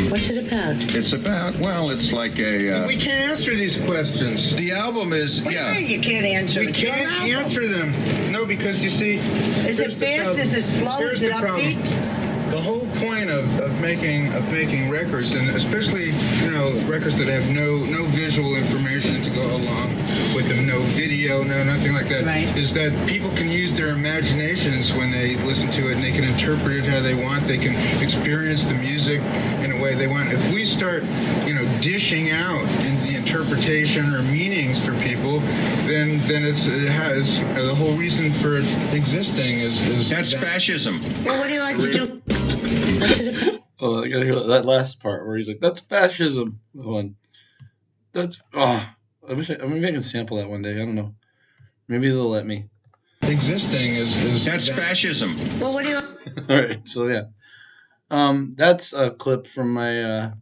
What's it about? It's about, well, it's like a... we can't answer these questions. The album is, What do yeah. you mean you can't answer? We It's your can't album. answer them. No, because you see... Is it fast? Is it slow? Is it upbeat? The whole point of making records, and especially records that have no visual information to go along with them, no video, no nothing like that, right, is that people can use their imaginations when they listen to it, and they can interpret it how they want. They can experience the music in a way they want. If we start, dishing out in the interpretation or meanings for people, then it has the whole reason for it existing is That's fascism. Well, what do you like to do? What's it about? Oh, I gotta hear that last part where he's like, "That's fascism." That's I wish maybe I can sample that one day. I don't know. Maybe they'll let me. Existing is That's fascism. Well, what do you? All right, so yeah, that's a clip from my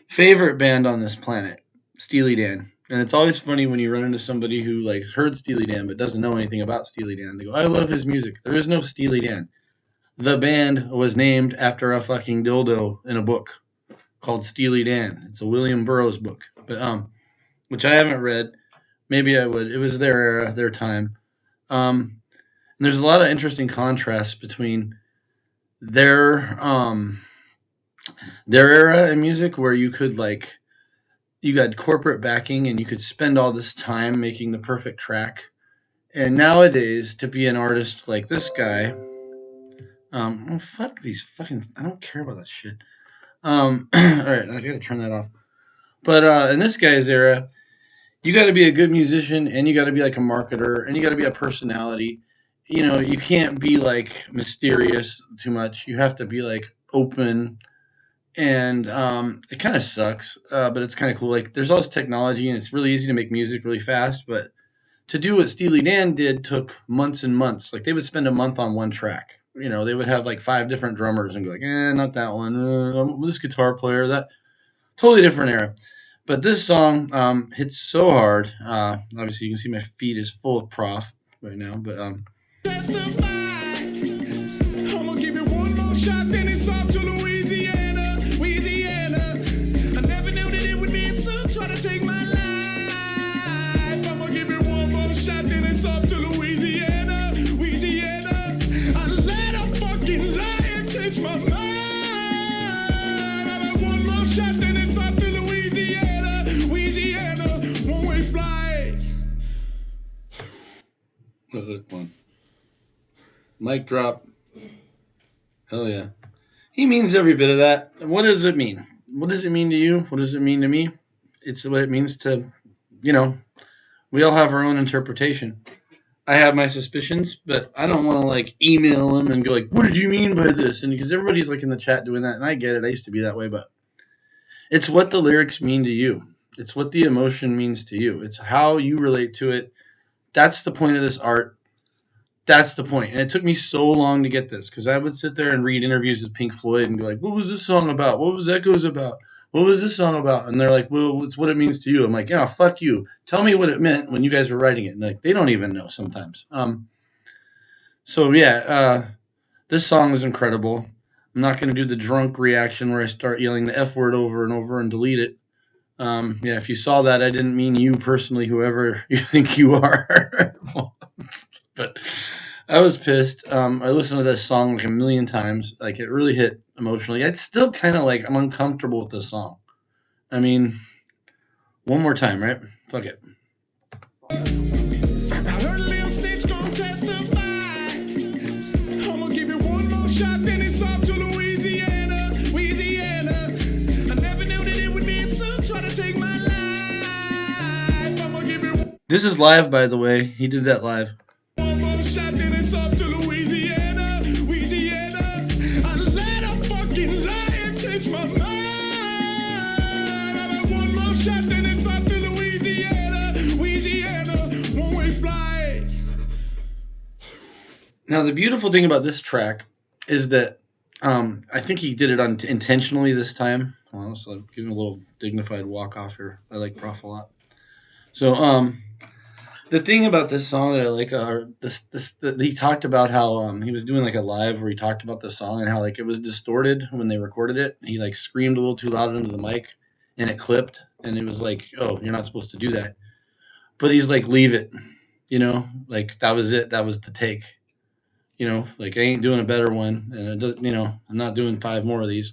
favorite band on this planet, Steely Dan. And it's always funny when you run into somebody who heard Steely Dan but doesn't know anything about Steely Dan. They go, "I love his music." There is no Steely Dan. The band was named after a fucking dildo in a book called Steely Dan. It's a William Burroughs book, but which I haven't read. Maybe I would. It was their era, their time. And there's a lot of interesting contrasts between their era in music, where you could you got corporate backing and you could spend all this time making the perfect track. And nowadays, to be an artist like this guy, fuck these fucking, I don't care about that shit. All right, I gotta turn that off. But in this guy's era, you got to be a good musician, and you got to be like a marketer, and you got to be a personality. You can't be mysterious too much. You have to be open, and it kind of sucks, but it's kind of cool. There's all this technology, and it's really easy to make music really fast, but to do what Steely Dan did took months and months. They would spend a month on one track. They would have 5 different drummers and go not that one. This guitar player, that totally different era. But this song hits so hard. Obviously, you can see my feed is full of prof right now. But Testify. I'm gonna give you one more shot, then it's off to Louisiana, Louisiana. I never knew that it would be so try to take my life. I'm gonna give you one more shot, then it's off to Louisiana, Louisiana. I let a fucking lie change my mind. I let one more shot, then it's off to Louisiana, Louisiana. One-way flight. one. Mic drop. Hell yeah. He means every bit of that. What does it mean? What does it mean to you? What does it mean to me? It's what it means to, we all have our own interpretation. I have my suspicions, but I don't want to email him and go what did you mean by this? And because everybody's in the chat doing that, and I get it. I used to be that way, but it's what the lyrics mean to you. It's what the emotion means to you. It's how you relate to it. That's the point of this art. That's the point. And it took me so long to get this, because I would sit there and read interviews with Pink Floyd and be what was this song about? What was Echoes about? What was this song about? And they're well, it's what it means to you. I'm yeah, fuck you. Tell me what it meant when you guys were writing it. And they don't even know sometimes. So yeah, this song is incredible. I'm not going to do the drunk reaction where I start yelling the F word over and over and delete it. Yeah, if you saw that, I didn't mean you personally, whoever you think you are. But I was pissed. I listened to this song a million times. It really hit emotionally. It's still kind of I'm uncomfortable with this song. I mean, one more time, right? Fuck it. I heard Lil Stitch gon' testify. I'm gonna give you one more shot, then it's off to Louisiana, Louisiana. I never knew that it would be so try to take my life. I'm gonna give you This is live, by the way. He did that live. one more shot, then it's off to Louisiana, Louisiana. I let a fucking lie change my mind. I let one more shot, then it's off to Louisiana, Louisiana. One-way flight. Now, the beautiful thing about this track is that I think he did it intentionally this time. Let's give him a little dignified walk off here. I like Prof a lot. So, The thing about this song that I like, he talked about how he was doing like a live where he talked about the song and how like it was distorted when they recorded it. He like screamed a little too loud into the mic, and it clipped, and it was like, oh, you're not supposed to do that. But he's like, leave it, like that was it. That was the take, like I ain't doing a better one, and it does, I'm not doing 5 more of these.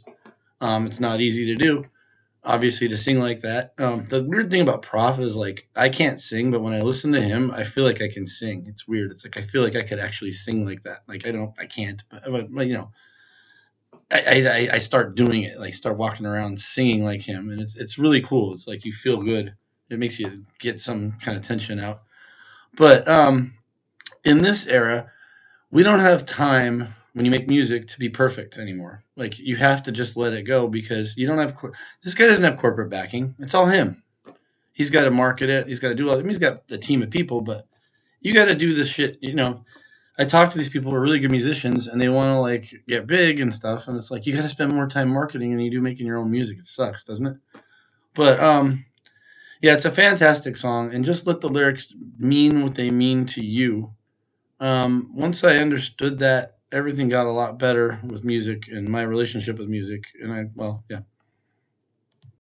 It's not easy to do, obviously, to sing like that. The weird thing about Prof is like I can't sing, but when I listen to him, I feel like I can sing. It's weird. It's like I feel like I could actually sing like that. Like I can't, but I start doing it. Like start walking around singing like him, and it's really cool. It's like you feel good. It makes you get some kind of tension out. But in this era, we don't have time when you make music to be perfect anymore. Like you have to just let it go because you don't have. This guy doesn't have corporate backing. It's all him. He's got to market it. He's got to do all. I mean, he's got a team of people, but you got to do this shit. I talk to these people who are really good musicians, and they want to like get big and stuff. And it's like you got to spend more time marketing than you do making your own music. It sucks, doesn't it? But yeah, it's a fantastic song, and just let the lyrics mean what they mean to you. Once I understood that, everything got a lot better with music and my relationship with music. And